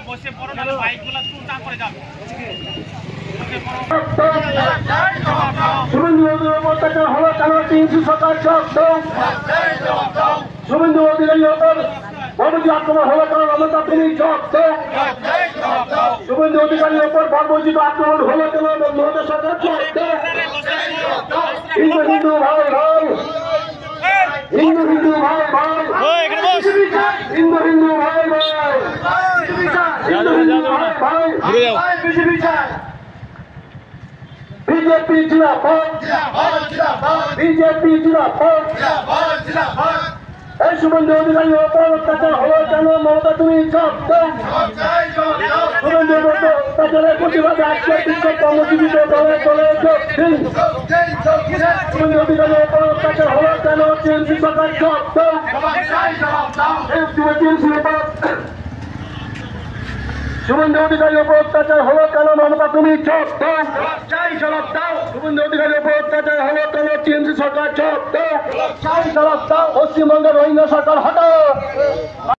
বসে পড়ো নাহলে বাইকগুলো তুলটা করে যাবে। শুভেন্দু অধিকারীর অত্যাচার হলো কেন? টিএমসি সরকার শুভেন্দু অধিকারীর ওপর বর্বরী আক্রমণ হলো কেন? মমতা তুমি জবাব দাও। শুভেন্দু অধিকারীর ওপর বর্বরচিত আক্রমণ হলো কেন? মমতা সরকার জবাব দাও। হিন্দু হিন্দু ভাই ভাই, হিন্দু হিন্দু ভাই ভাই, হিন্দু হিন্দু ভাই ভাই, হিন্দু হিন্দু ভাই ভাই, বিজেপি জিন্দাবাদ, বিজেপি জিন্দাবাদ। এই শুভেন্দু অধিকারীর ওপর অত্যাচার হলো কেন? মমতা তুমি জবাব দাও। শুভেন্দু অত্যাচারের প্রতিবাদে আজকে বিক্ষোভ কর্মসূচিতে দলে দলে যোগ দিন। শুভেন্দু অধিকারীর ওপর অত্যাচার হলো কেন? টিএমসি সরকার জবাব দাও। শুভেন্দু অধিকারীর উপর অত্যাচার হলো কেন? মমতা তুমি জবাব দাও। জবাব দাও। শুভেন্দু অধিকারীর উপর অত্যাচার হলো কেন? টিএমসি সরকার জবাব দাও। জবাব দাও। পশ্চিমবঙ্গের রোহিঙ্গা সরকার হটাও।